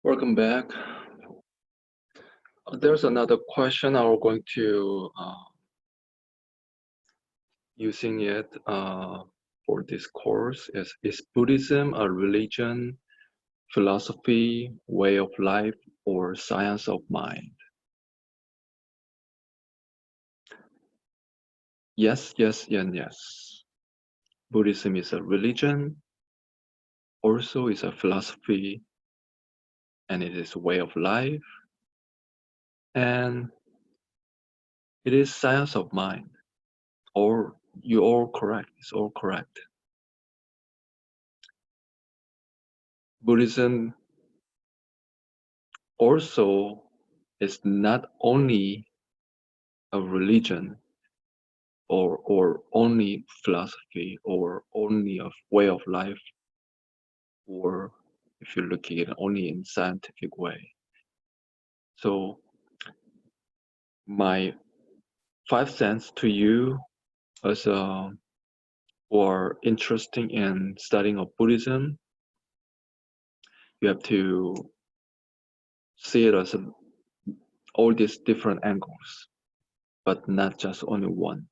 Welcome back. There's another question I'm going to using it for this course is Buddhism a religion, philosophy, way of life, or science of mind? Yes, yes, and yes. Buddhism is a religion, also is a philosophy, and it is a way of life, and it is science of mind. Or you're all correct. It's all correct. Buddhism also is not only a religion or only philosophy or only a way of life, or if you're looking at it only in scientific way. So my 5 cents to you as a or interested in studying of Buddhism, you have to see it as all these different angles, but not just only one.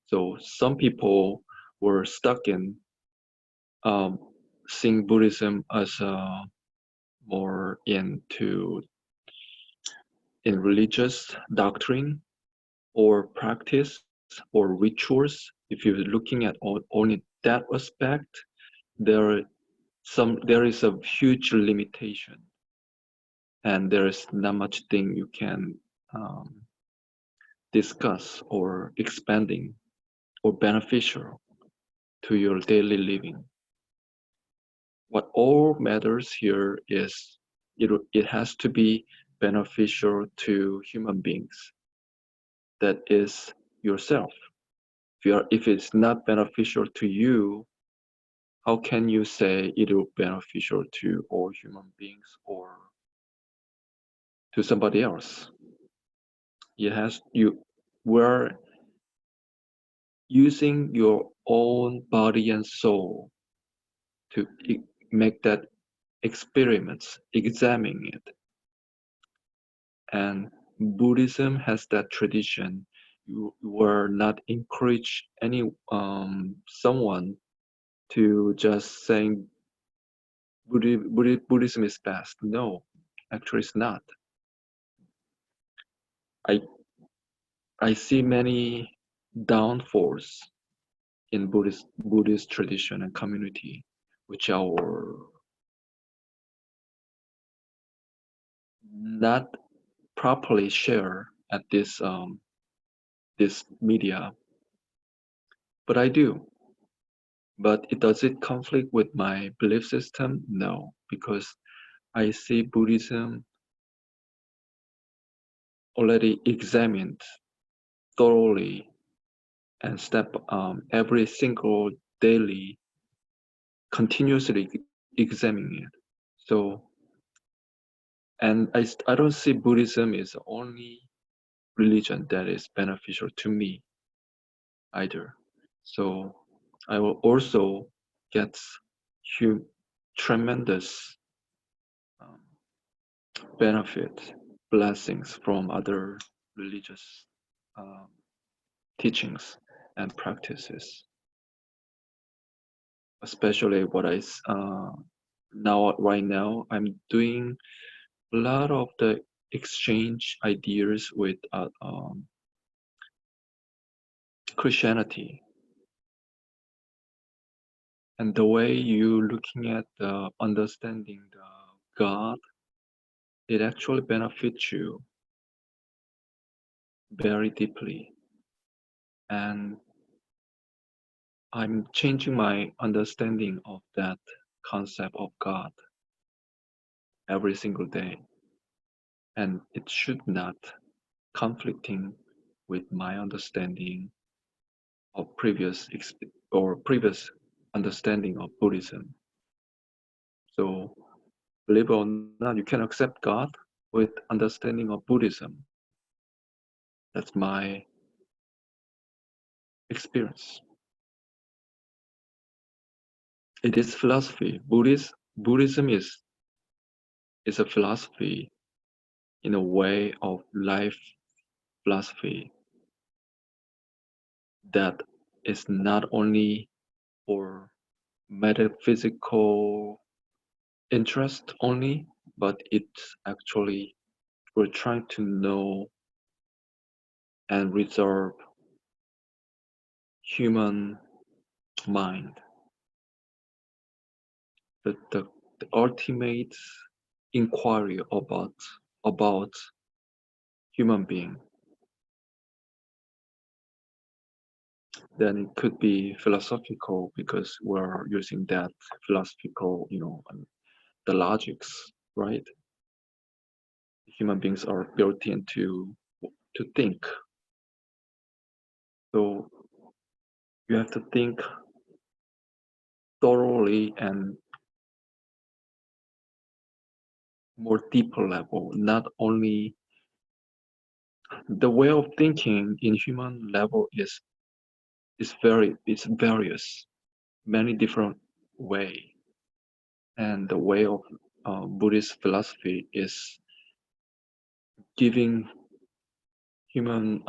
So some people were stuck in um, seeing Buddhism as more into in religious doctrine or practice or rituals. If you're looking at only that aspect, there is a huge limitation, and there is not much thing you can discuss or expanding or beneficial to your daily living. What all matters here is it has to be beneficial to human beings. That is yourself. If it's not beneficial to you, how can you say it will be beneficial to all human beings or to somebody else? We're using your own body and soul to make that experiments, examine it. And Buddhism has that tradition. You were not encourage any someone to just saying Buddhism is best. No, actually it's not. I I see many downfalls in Buddhist tradition and community, which are not properly shared at this media. But I do. But does it conflict with my belief system? No, because I see Buddhism already examined thoroughly and step every single daily continuously examining it. So, and I don't see Buddhism is the only religion that is beneficial to me either. So I will also get huge, tremendous um, benefit, blessings from other religious um, teachings and practices. Especially what right now I'm doing a lot of the exchange ideas with Christianity, and the way you looking at the understanding the God, it actually benefits you very deeply. And I'm changing my understanding of that concept of God every single day. And it should not conflicting with my understanding of previous understanding of Buddhism. So believe it or not, you can accept God with understanding of Buddhism. That's my experience. It is philosophy. Buddhism is is a philosophy in a way of life philosophy that is not only for metaphysical interest only, but it's actually we're trying to know and reserve human mind. The ultimate inquiry about human being. Then it could be philosophical because we're using that philosophical, the logics, right? Human beings are built into to think. So you have to think thoroughly and more deeper level, not only the way of thinking in human level it's various, many different way. And the way of Buddhist philosophy is giving human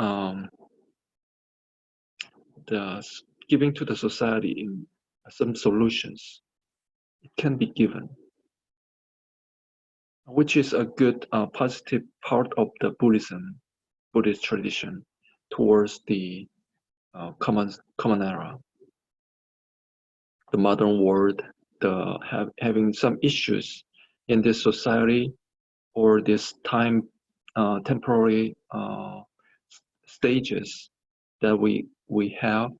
the giving to the society in some solutions. It can be given, which is a good positive part of the Buddhist tradition towards the common era. The modern world, having some issues in this society or this temporary stages that we have.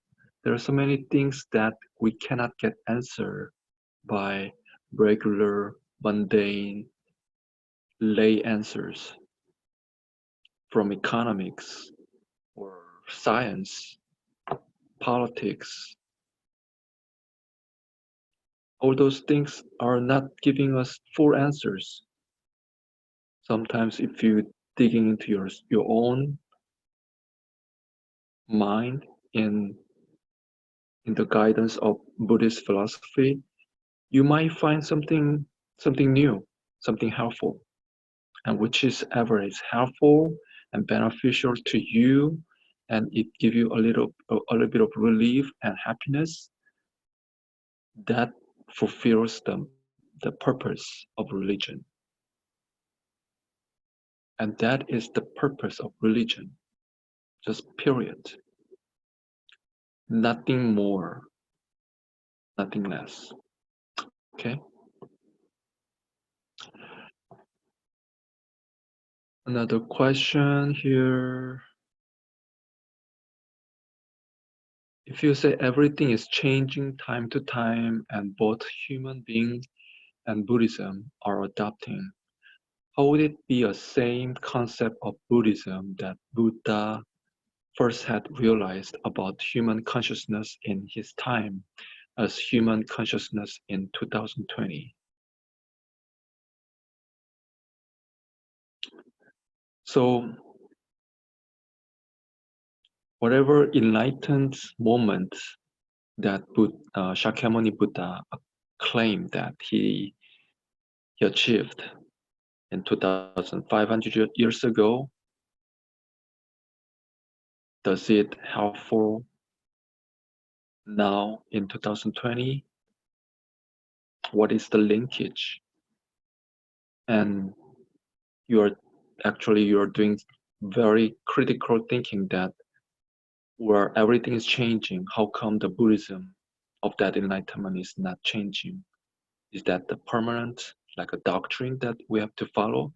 There are so many things that we cannot get answered by regular mundane lay answers from economics or science, politics. All those things are not giving us full answers. Sometimes if you digging into your own mind in the guidance of Buddhist philosophy, you might find something new, something helpful, and which is ever is helpful and beneficial to you, and it give you a little bit of relief and happiness. That fulfills the purpose of religion, and that is the purpose of religion. Just period. Nothing more, nothing less. Okay. Another question here. If you say everything is changing time to time and both human beings and Buddhism are adopting, how would it be a same concept of Buddhism that Buddha first had realized about human consciousness in his time as human consciousness in 2020? So whatever enlightened moment that Shakyamuni Buddha claimed that he achieved in 2,500 years ago, does it helpful now in 2020? What is the linkage? And you're doing very critical thinking that where everything is changing, how come the Buddhism of that enlightenment is not changing? Is that the permanent, like a doctrine that we have to follow?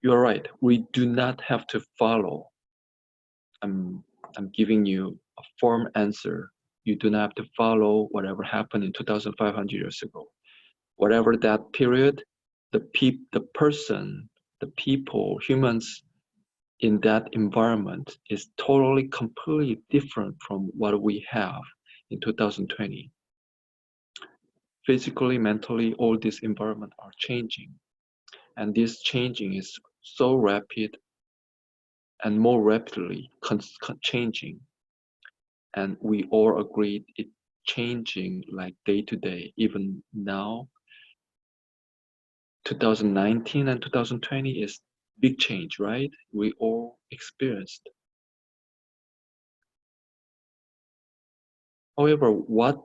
You're right. We do not have to follow. I'm giving you a firm answer. You do not have to follow whatever happened in 2,500 years ago. Whatever that period, the person, the people, humans in that environment is totally, completely different from what we have in 2020. Physically, mentally, all these environments are changing. And this changing is so rapid and more rapidly changing. And we all agreed it changing like day to day, even now. 2019 and 2020 is big change, right? We all experienced. However, what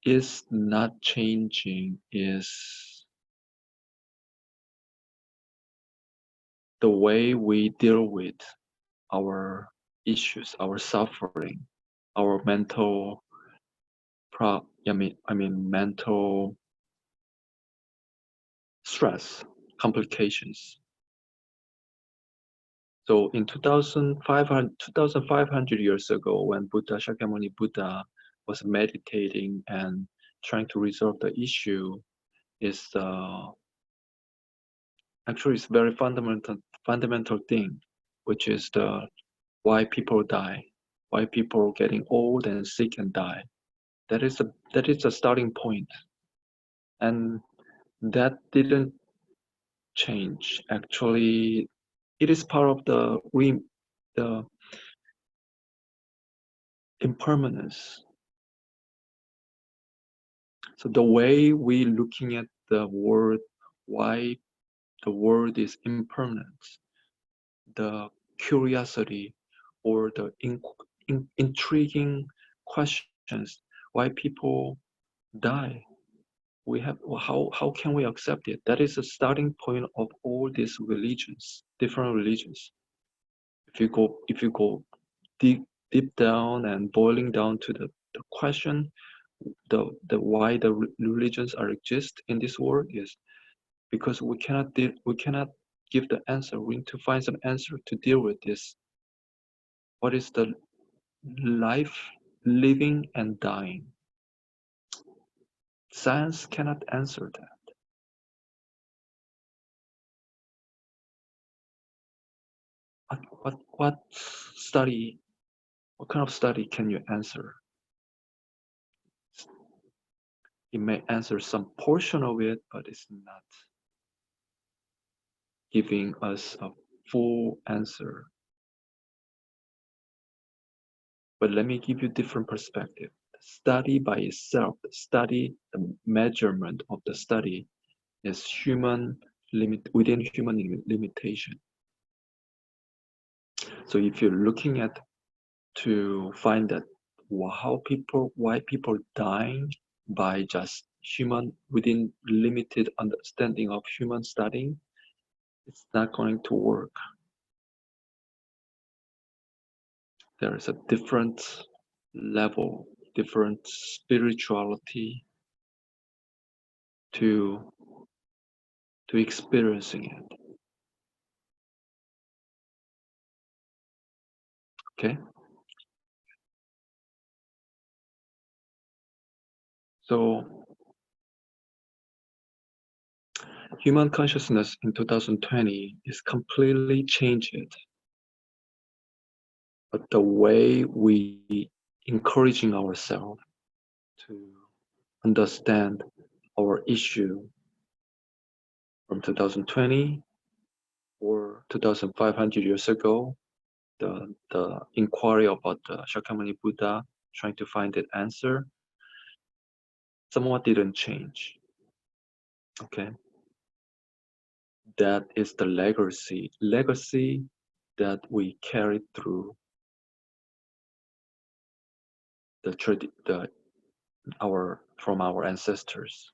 is not changing is the way we deal with our issues, our suffering, our mental mental stress, complications. So in 2,500 years ago, when Buddha Shakyamuni Buddha was meditating and trying to resolve the issue, is actually it's very fundamental thing, which is the why people die, why people getting old and sick and die. That is a starting point, and that didn't change. Actually, it is part of the impermanence. So the way we looking at the world, why the world is impermanent, the curiosity or the intriguing questions, why people die. We have how can we accept it? That is the starting point of all these religions, different religions. If you go deep down and boiling down to the question, the why the religions are exist in this world is because we cannot give the answer. We need to find some answer to deal with this. What is the life, living and dying? Science cannot answer that. What study? What kind of study can you answer? It may answer some portion of it, but it's not giving us a full answer. But let me give you different perspective. Study by itself, the measurement of the study is within human limitation. So if you're looking at to find that why people dying by just human within limited understanding of human studying, it's not going to work. There is a different level, different spirituality to experiencing it. Okay? So human consciousness in 2020 is completely changed. But the way we encouraging ourselves to understand our issue from 2020 or 2,500 years ago, the inquiry about the Shakyamuni Buddha, trying to find that answer, somewhat didn't change. Okay, that is the legacy that we carried through from our ancestors,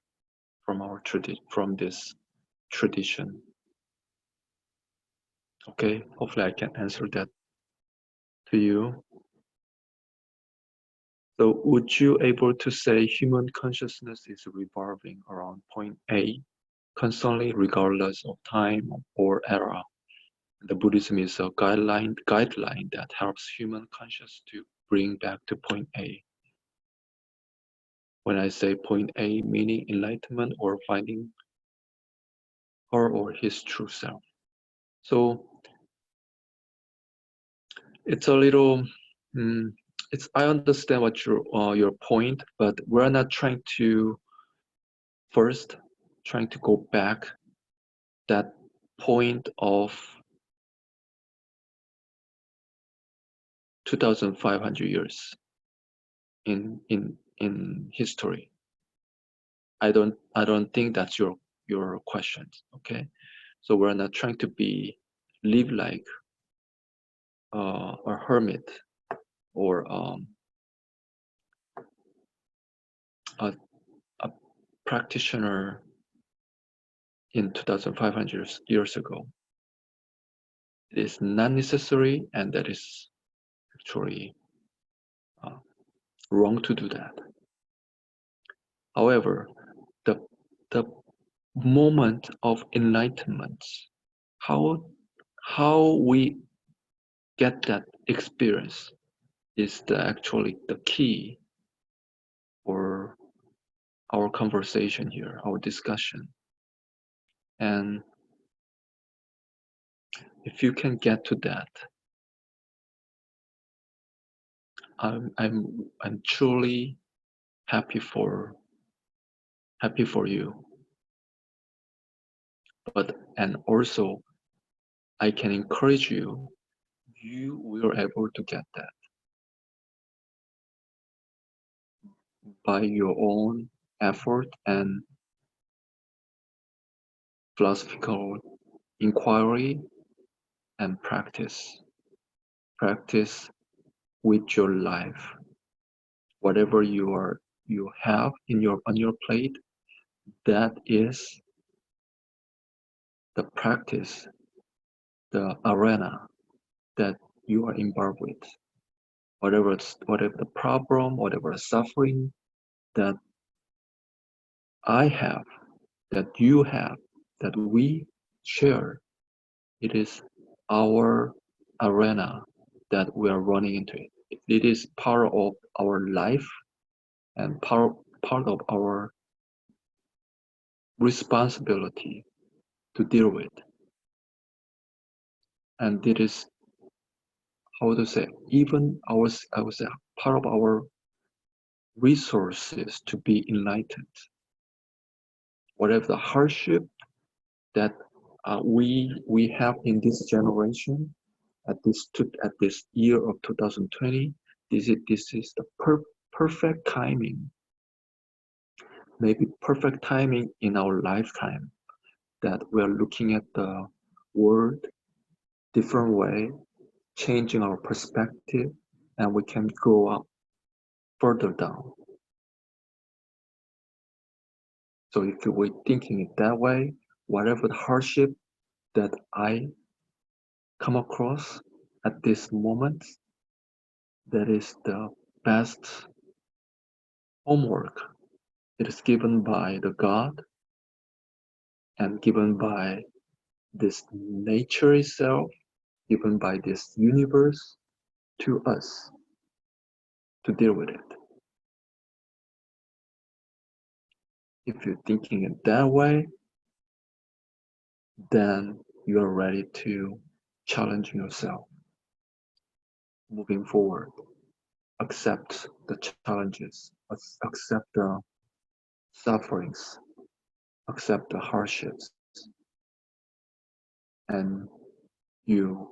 from this tradition. Okay, hopefully I can answer that to you. So would you able to say human consciousness is revolving around point A constantly regardless of time or era? The Buddhism is a guideline that helps human conscious to bring back to point A. When I say point A, meaning enlightenment or finding her or his true self. So it's a little, I understand what your point, but we're not trying to go back that point of 2,500 years in history. I don't think that's your your questions. Okay, so we're not trying to live like a hermit or a, a practitioner in 2,500 years ago. It is not necessary, and that is actually wrong to do that. However, the the moment of enlightenment, how we get that experience is actually the key for our conversation here, our discussion. And if you can get to that, I'm truly happy for you. And also I can encourage you, you will able to get that by your own effort and philosophical inquiry and practice. Practice with your life. Whatever you have on your plate, that is the practice, the arena that you are involved with. Whatever the problem, whatever suffering that I have, that you have, that we share, it is our arena that we are running into it. It is part of our life and part of our responsibility to deal with. And it is, how to say, even I would say, part of our resources to be enlightened. Whatever the hardship that we have in this generation, at this year of 2020, this is the perfect timing, maybe perfect timing in our lifetime, that we are looking at the world different way, changing our perspective, and we can go up further down. So if we're thinking it that way, whatever the hardship that I come across at this moment, that is the best homework. It is given by the God and given by this nature itself, given by this universe to us to deal with it. If you're thinking it that way, then you are ready to challenge yourself moving forward. Accept the challenges, accept the sufferings, accept the hardships, and you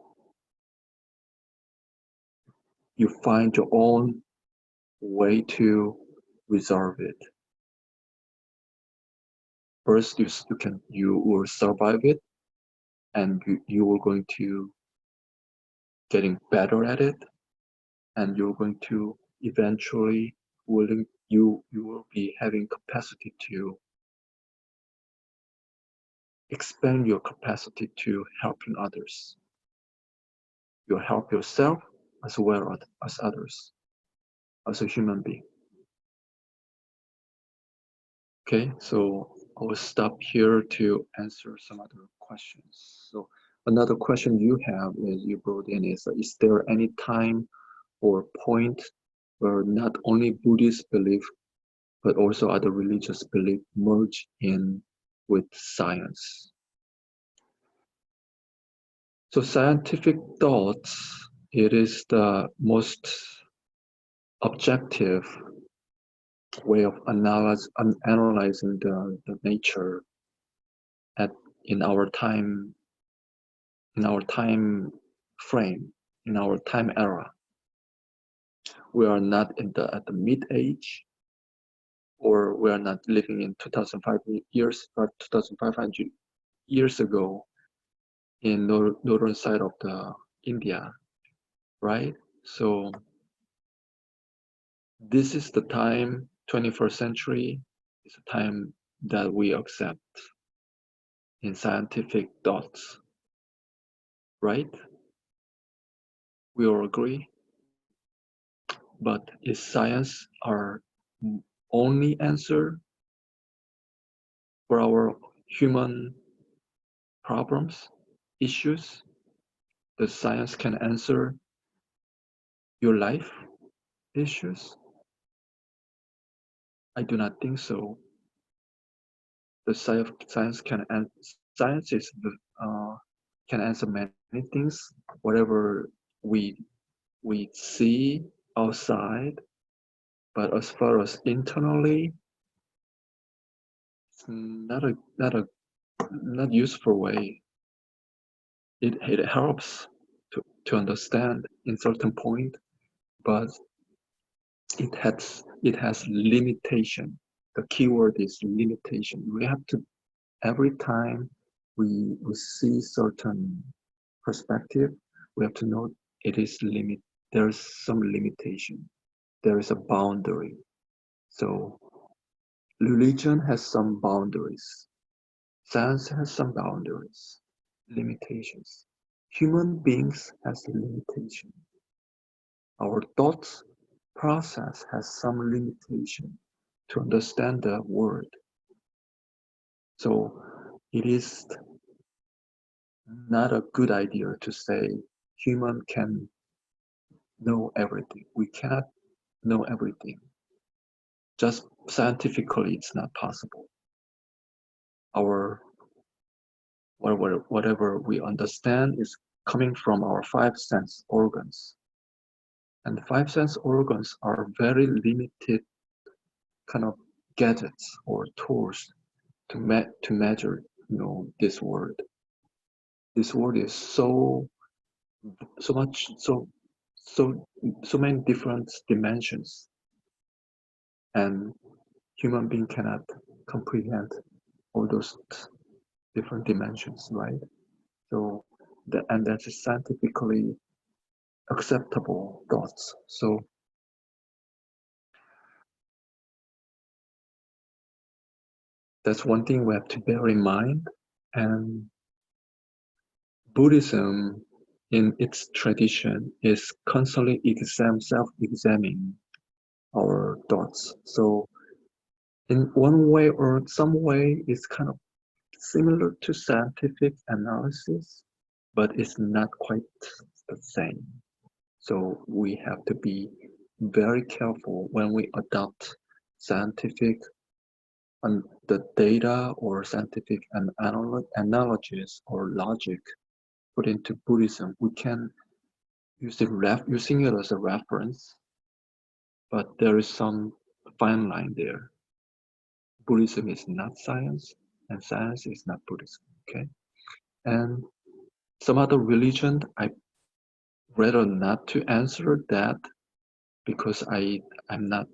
find your own way to resolve it. First, you will survive it, and you are going to getting better at it, and you're going to eventually you will be having capacity to expand your capacity to helping others. You'll help yourself as well as others, as a human being. Okay, so I will stop here to answer some other questions. So another question you have is you brought in is there any time or point where not only Buddhist belief but also other religious belief merge in with science? So scientific thoughts, it is the most objective way of analyzing the nature in our time frame, in our time era. We are not at the mid age, or we are not living in 2,500 years ago in northern side of the India, right? So this is the time, 21st century, is a time that we accept in scientific thoughts, right? We all agree. But is science our only answer for our human problems, issues? Does science can answer your life issues? I do not think so. The science science is can answer many things. Whatever we we see outside, but as far as internally, it's not useful way. It helps to understand in certain point, but it has limitation. The keyword is limitation. We have to every time we see certain perspective, we have to know it is limit. There is some limitation. There is a boundary. So religion has some boundaries. Science has some boundaries, limitations. Human beings has limitation. Our thoughts process has some limitation to understand the world. So it is not a good idea to say human can know everything. We cannot know everything. Just scientifically, it's not possible. Our whatever we understand is coming from our five sense organs. And the five sense organs are very limited kind of gadgets or tools to measure, this world. This world is so much so many different dimensions, and human being cannot comprehend all those different dimensions, right? So and that's scientifically acceptable thoughts. So that's one thing we have to bear in mind. And Buddhism, in its tradition, is constantly self-examining our thoughts. So in one way or some way, it's kind of similar to scientific analysis, but it's not quite the same. So we have to be very careful when we adopt scientific and the data or scientific analogies or logic put into Buddhism. We can using it as a reference, but there is some fine line there. Buddhism is not science, and science is not Buddhism. Okay, and some other religion, I rather not to answer that because I'm not.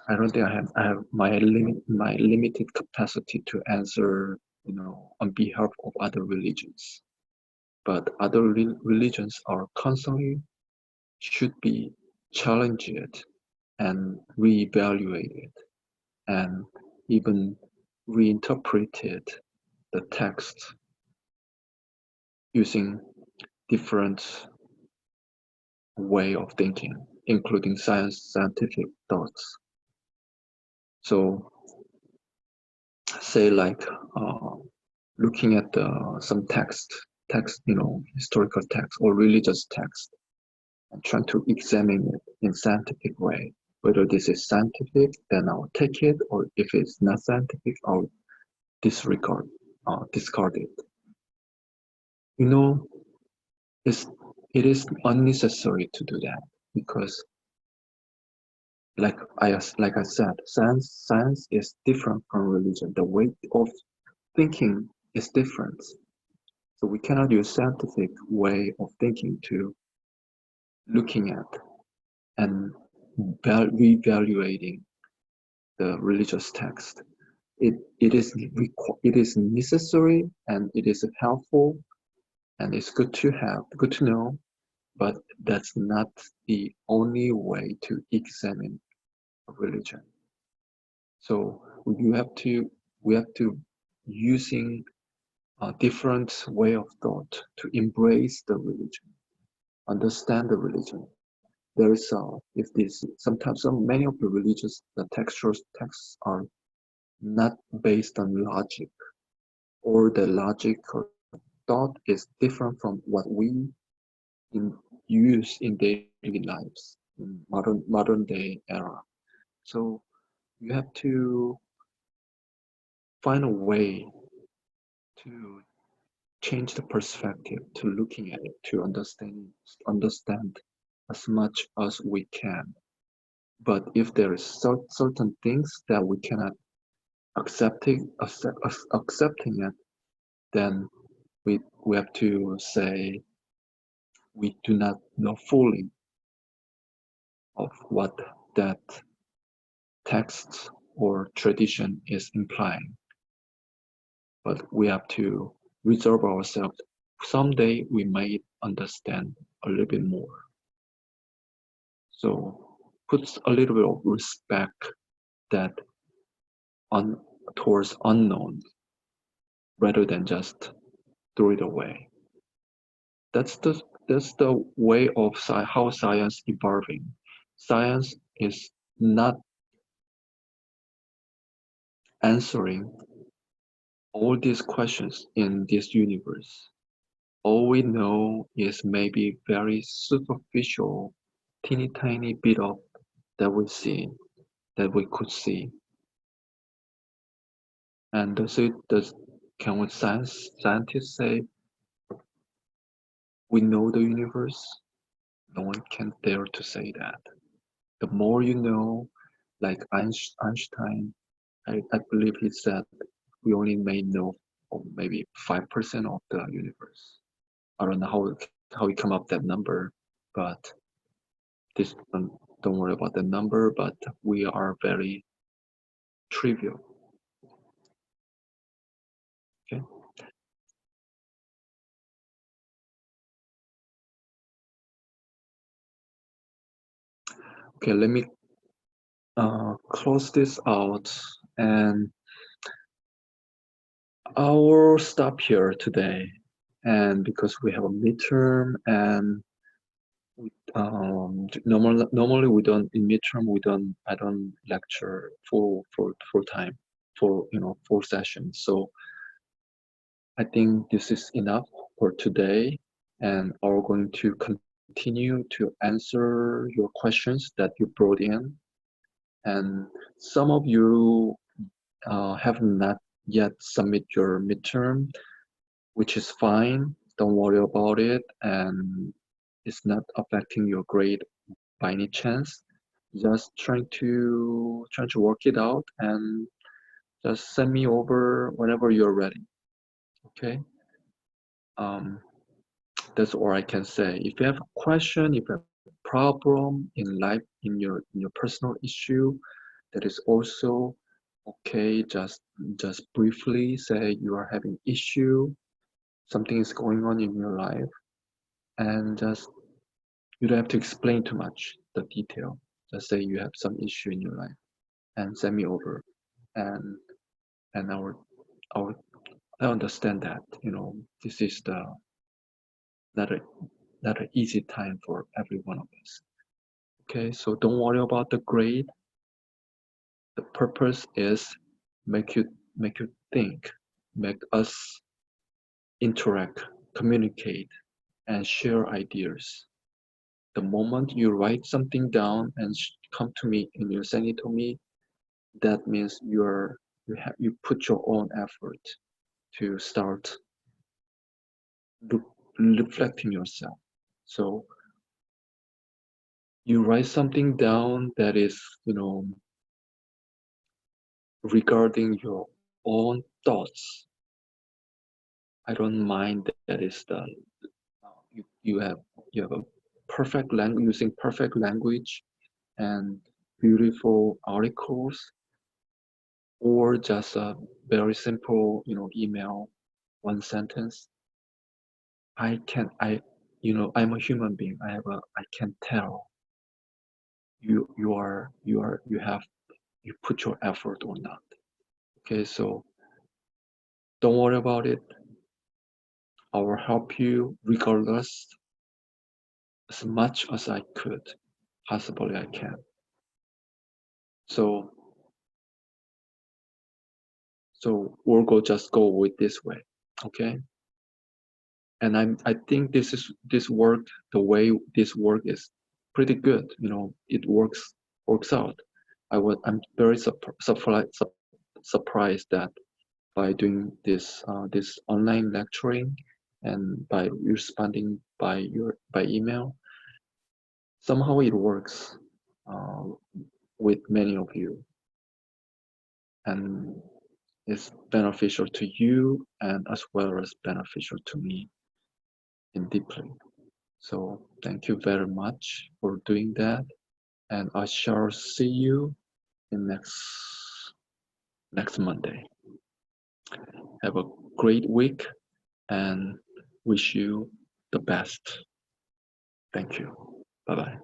I don't think I have my limited capacity to answer, on behalf of other religions. But other religions are constantly should be challenged and reevaluated and even reinterpreted the text using different way of thinking, including scientific thoughts. So say like looking at some text, historical text or religious text, and trying to examine it in scientific way. Whether this is scientific, then I'll take it, or if it's not scientific, I'll discard it. It is unnecessary to do that because, like I said, science is different from religion. The way of thinking is different. So we cannot use scientific way of thinking to looking at and reevaluating the religious text. It is necessary and it is helpful and it's good to have, good to know, but that's not the only way to examine a religion. So we have to using a different way of thought to embrace the religion, understand the religion. There is if this sometimes many of the religious the texts are not based on logic, or the logic or thought is different from what we in, use in daily lives in modern day era. So you have to find a way to change the perspective to looking at it, to understand as much as we can. But if there is certain things that we cannot accepting it, then we have to say we do not know fully of what that text or tradition is implying. But we have to reserve ourselves. Someday we might understand a little bit more. So puts a little bit of respect that on towards unknown rather than just throw it away. That's the way of how science evolving. Science is not answering all these questions in this universe. All we know is maybe very superficial, teeny tiny bit of that we see, that we could see. And can we scientists say we know the universe? No one can dare to say that. The more you know, like Einstein, I believe he said we only may know maybe 5% of the universe. I don't know how he come up that number, but this don't worry about the number, but we are very trivial. Okay. Okay, let me close this out, and I'll stop here today. And because we have a midterm, and normally we don't in midterm I don't lecture full time for full sessions. So I think this is enough for today, and I'm going to continue to answer your questions that you brought in. And some of you have not yet submit your midterm, which is fine. Don't worry about it, and it's not affecting your grade by any chance. Just trying to work it out, and just send me over whenever you're ready. Okay. Um, that's all I can say. If you have a question, if you have a problem in life, in your personal issue, that is also okay. Just briefly say you are having issue, something is going on in your life, and just you don't have to explain too much the detail. Just say you have some issue in your life and send me over, and and I understand that this is the not a not an easy time for every one of us. Okay, so don't worry about the grade. The purpose is make you think, make us interact, communicate, and share ideas. The moment you write something down and come to me and you send it to me, that means you put your own effort to start reflecting yourself. So you write something down that is regarding your own thoughts. I don't mind that is the you have a perfect language using perfect language, and beautiful articles, or just a very simple, email, one sentence. I'm a human being. I can tell you put your effort or not. Okay, so don't worry about it. I will help you regardless, as much as I could, possibly I can. So we'll just go with this way, okay? And I think this work, the way this work is pretty good. It works out. I'm very surprised that by doing this online lecturing and by responding by email, somehow it works uh, with many of you, and it's beneficial to you and as well as beneficial to me in deeply. So thank you very much for doing that, and I shall see you in next Monday. Have a great week and wish you the best. Thank you. Bye bye.